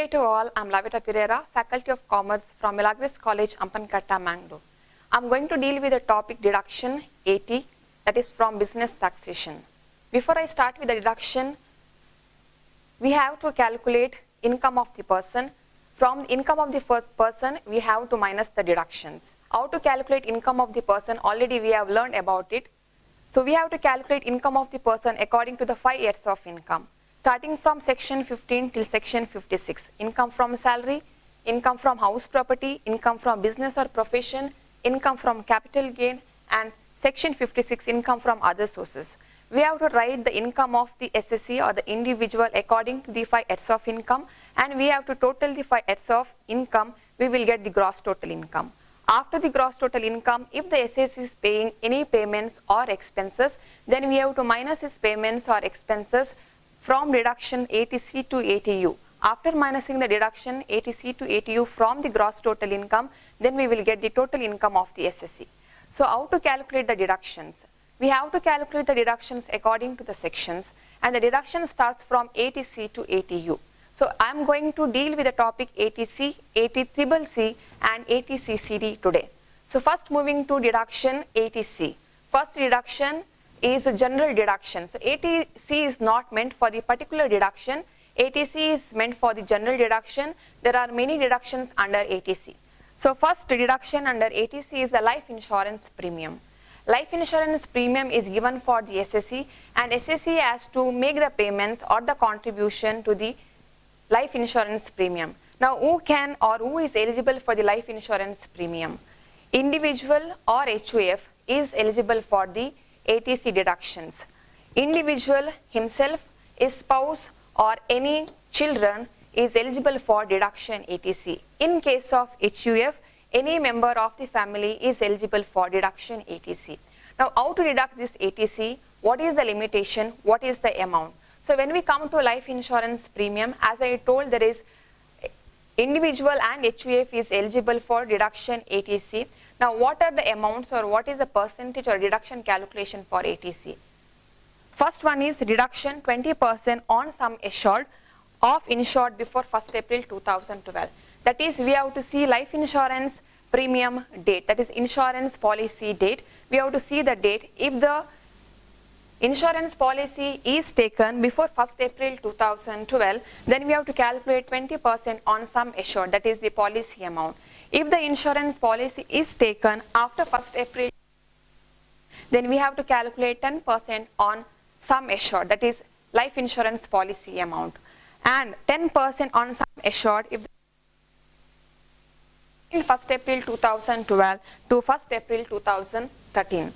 day to all. I'm Lavita Pereira, Faculty of Commerce from Milagres College, Ampankatta, Mangalore. I'm going to deal with the topic deduction 80, that is from business taxation. Before I start with the deduction, we have to calculate income of the person. From the income of the first person, we have to minus the deductions. How to calculate income of the person? Already we have learned about it. So we have to calculate income of the person according to the 5 heads of income. Starting from section 15 till section 56. Income from salary, income from house property, income from business or profession, income from capital gain, and section 56, income from other sources. We have to write the income of the SSC or the individual according to the 5 heads of income, and we have to total the 5 heads of income. We will get the gross total income. After the gross total income, if the SSC is paying any payments or expenses, then we have to minus his payments or expenses from deduction 80C to 80U. After minusing the deduction 80C to 80U from the gross total income, then we will get the total income of the SSC. So how to calculate the deductions? We have to calculate the deductions according to the sections, and the deduction starts from 80C to 80U. So I am going to deal with the topic 80C, 80CCC and 80CCD today. So first moving to deduction 80C. First deduction is a general deduction. So 80C is not meant for the particular deduction. 80C is meant for the general deduction. There are many deductions under 80C. So first deduction under 80C is the life insurance premium. Life insurance premium is given for the SSC, and SSC has to make the payments or the contribution to the life insurance premium. Now who can or who is eligible for the life insurance premium? Individual or HUF is eligible for the 80C deductions. Individual himself, his spouse or any children is eligible for deduction 80C. In case of HUF, any member of the family is eligible for deduction 80C. Now how to deduct this 80C? What is the limitation? What is the amount? So when we come to life insurance premium, as I told, there is individual and HUF is eligible for deduction 80C. Now what are the amounts, or what is the percentage or deduction calculation for 80C? First one is deduction 20% on sum assured of insured before 1st April 2012. That is, we have to see life insurance premium date, that is insurance policy date. We have to see the date. If the insurance policy is taken before 1st April 2012, then we have to calculate 20% on sum assured, that is the policy amount. If the insurance policy is taken after 1st April, then we have to calculate 10% on sum assured, that is life insurance policy amount, and 10% on sum assured if in 1st April 2012 to 1st April 2013.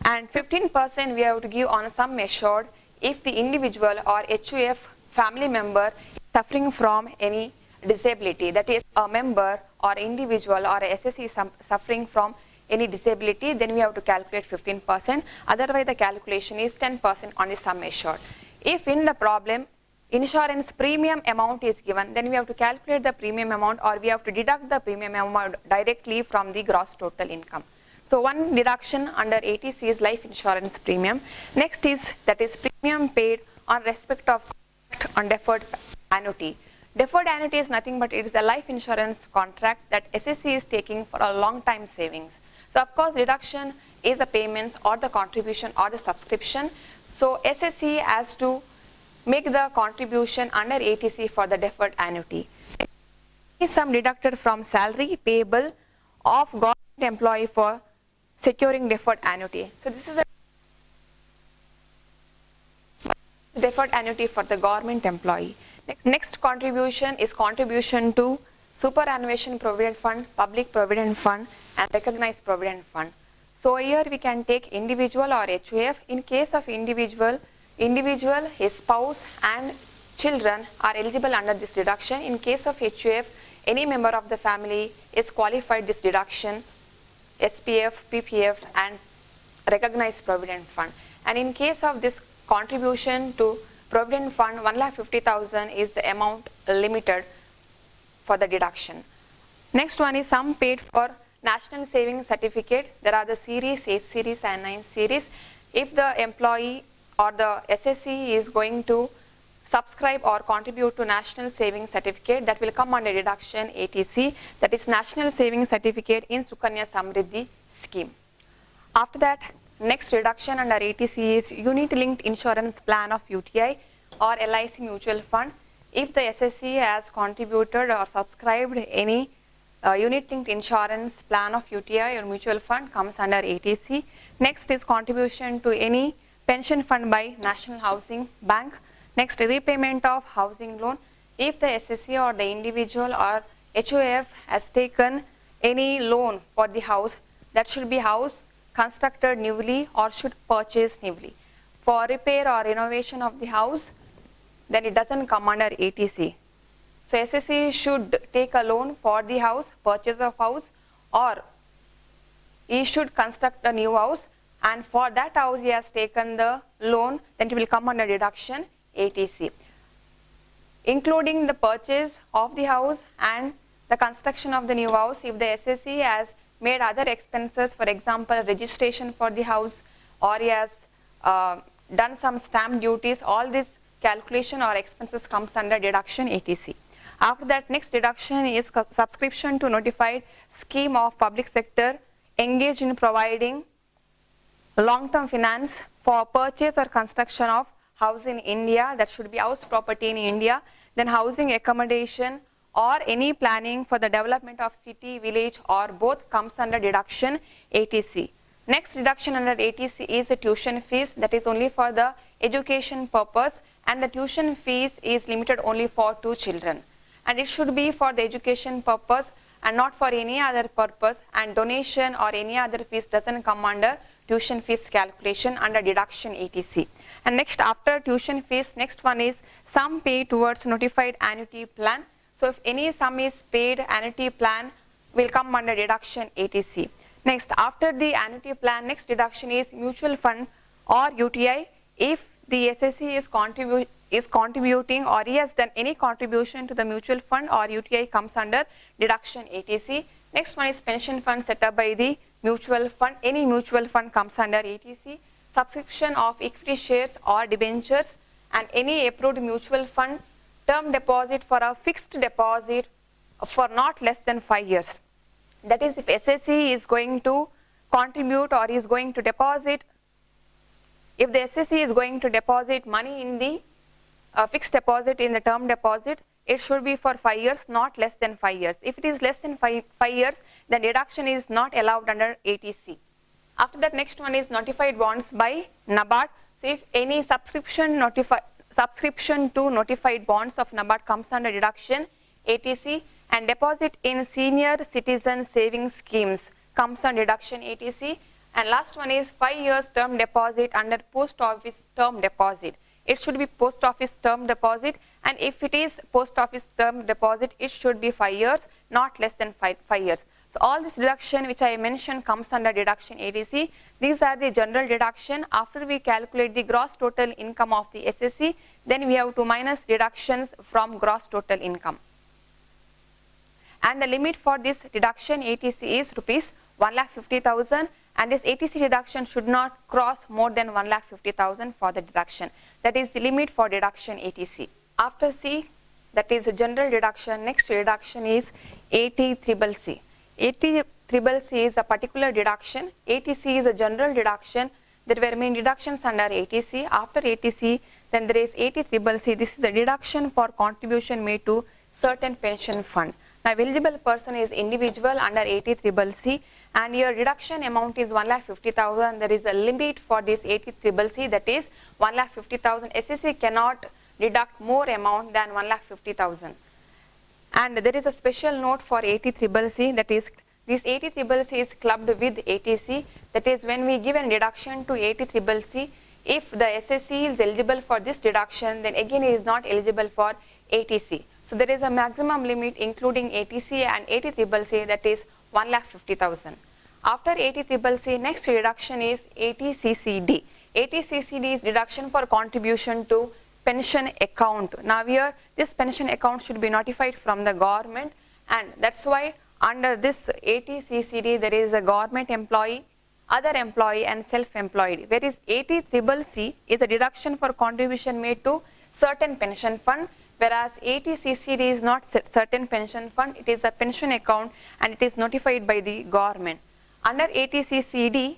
And 15% we have to give on sum assured if the individual or HUF family member is suffering from any disability, that is a member or individual or a SSC is suffering from any disability, then we have to calculate 15%. Otherwise the calculation is 10% on the sum assured. If in the problem insurance premium amount is given, then we have to calculate the premium amount, or we have to deduct the premium amount directly from the gross total income. So one deduction under 80C is life insurance premium. Next is, that is premium paid on respect of on deferred annuity. Deferred annuity is nothing but it is a life insurance contract that SSC is taking for a long time savings. So of course deduction is the payments or the contribution or the subscription. So SSC has to make the contribution under 80C for the deferred annuity. Sum deducted from salary payable of government employee for securing deferred annuity. So this is a deferred annuity for the government employee. Next contribution is contribution to superannuation provident fund, public provident fund and recognized provident fund. So here we can take individual or HUF. In case of individual, his spouse and children are eligible under this deduction. In case of HUF, any member of the family is qualified this deduction, SPF, PPF and recognized provident fund. And in case of this contribution to provident fund, 1,50,000 is the amount limited for the deduction. Next one is sum paid for national savings certificate. There are the series 8 series and 9 series. If the employee or the SSC is going to subscribe or contribute to National Savings Certificate, that will come under deduction ATC, that is National Savings Certificate in Sukanya Samriddhi scheme. After that, next deduction under ATC is Unit Linked Insurance Plan of UTI or LIC mutual fund. If the SSC has contributed or subscribed any unit linked insurance plan of UTI or mutual fund, comes under ATC. Next is contribution to any pension fund by National Housing Bank. Next, repayment of housing loan. If the SSC or the individual or HOF has taken any loan for the house, that should be house constructed newly or should purchase newly. For repair or renovation of the house, then it doesn't come under ATC. So SSC should take a loan for the house, purchase of house, or he should construct a new house, and for that house he has taken the loan, then it will come under deduction ATC. Including the purchase of the house and the construction of the new house, if the SSC has made other expenses, for example registration for the house, or he has done some stamp duties, all this calculation or expenses comes under deduction ATC. After that, next deduction is subscription to notified scheme of public sector engaged in providing long-term finance for purchase or construction of house in India, that should be house property in India, then housing accommodation or any planning for the development of city, village or both comes under deduction ATC. Next deduction under ATC is the tuition fees, that is only for the education purpose, and the tuition fees is limited only for 2 children. And it should be for the education purpose and not for any other purpose, and donation or any other fees doesn't come under tuition fees calculation under deduction ATC. And next, after tuition fees, next one is sum paid towards notified annuity plan. So if any sum is paid, annuity plan will come under deduction ATC. Next, after the annuity plan, next deduction is mutual fund or UTI. If the SSC is contributing or he has done any contribution to the mutual fund or UTI, comes under deduction ATC. Next one is pension fund set up by the mutual fund. Any mutual fund comes under ATC. Subscription of equity shares or debentures, and any approved mutual fund term deposit for a fixed deposit for not less than 5 years. That is, if SSC is going to contribute or is going to deposit, if the SSC is going to deposit money in the fixed deposit in the term deposit, it should be for 5 years, not less than 5 years. If it is less than 5 years, then deduction is not allowed under ATC. After that, next one is notified bonds by NABARD. So if any subscription to notified bonds of NABARD comes under deduction ATC, and deposit in senior citizen savings schemes comes under deduction ATC. And last one is 5 years term deposit under post office term deposit. It should be post office term deposit, and if it is post office term deposit, it should be 5 years, not less than 5 years. So all this deduction which I mentioned comes under deduction ATC. These are the general deduction. After we calculate the gross total income of the SSC, then we have to minus deductions from gross total income. And the limit for this deduction ATC is rupees 1,50,000, and this ATC deduction should not cross more than 1,50,000 for the deduction. That is the limit for deduction ATC. After C, that is a general deduction, next deduction is AT-CCC. AT-CCC is a particular deduction. ATC is a general deduction. There were many deductions under ATC. After ATC, then there is AT-CCC. This is a deduction for contribution made to certain pension fund. Now, eligible person is individual under AT-CCC, and your deduction amount is 1,50,000. There is a limit for this AT-CCC, that is 1,50,000. SSC cannot deduct more amount than 1,50,000. And there is a special note for AT-CCC, that is this AT-CCC is clubbed with ATC. That is, when we give a deduction to AT-CCC, if the SSC is eligible for this deduction, then again it is not eligible for ATC. So there is a maximum limit including ATC and AT-CCC, that is 1,50,000. After AT-CCC, next deduction is AT-CCD. AT-CCD is deduction for contribution to pension account. Now here this pension account should be notified from the government, and that's why under this AT-CCD there is a government employee, other employee and self-employed, whereas AT-CCC is a deduction for contribution made to certain pension fund, whereas ATCCD is not certain pension fund, it is a pension account and it is notified by the government. Under ATCCD,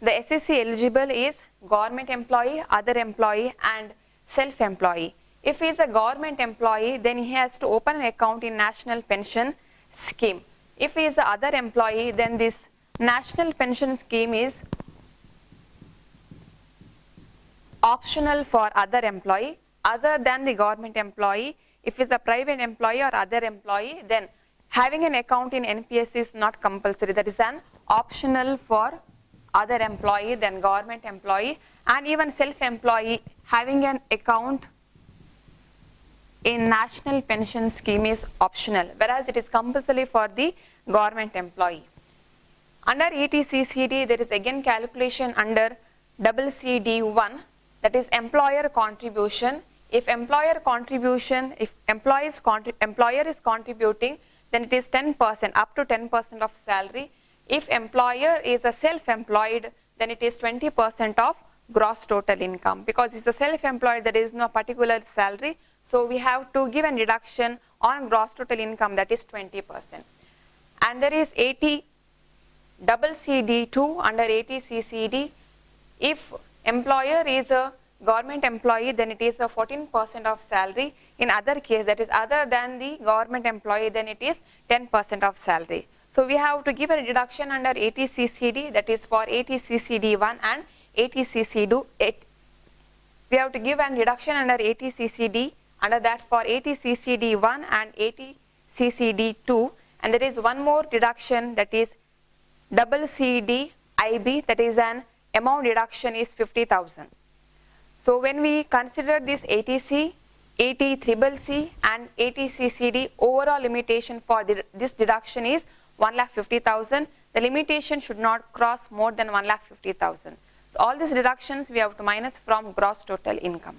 the SSC eligible is government employee, other employee and self-employee. If he is a government employee, then he has to open an account in National Pension Scheme. If he is the other employee, then this National Pension Scheme is optional for other employee other than the government employee. If he is a private employee or other employee, then having an account in NPS is not compulsory. That is an optional for other employee than government employee, and even self-employee having an account in National Pension Scheme is optional, whereas it is compulsory for the government employee. Under ATCCD, there is again calculation under CCD1, that is employer contribution. If employer is contributing, then it is 10%, up to 10% of salary. If employer is a self-employed, then it is 20% of gross total income. Because it's a self-employed, there is no particular salary, so we have to give a deduction on gross total income, that is 20%. And there is CCD2 under ATCCD. If employer is a government employee, then it is a 14% of salary. In other case, that is other than the government employee, then it is 10% of salary. So we have to give a deduction under ATCCD, that is for ATCCD1 and ATCCD2. We have to give a deduction under ATCCD, under that for ATCCD1 and ATCCD2, and there is one more deduction, that is CCDIB, that is an amount deduction is 50,000. So when we consider this ATC, ATCCC and ATCCD, overall limitation for this deduction is 1,50,000. The limitation should not cross more than 1,50,000. So all these deductions we have to minus from gross total income.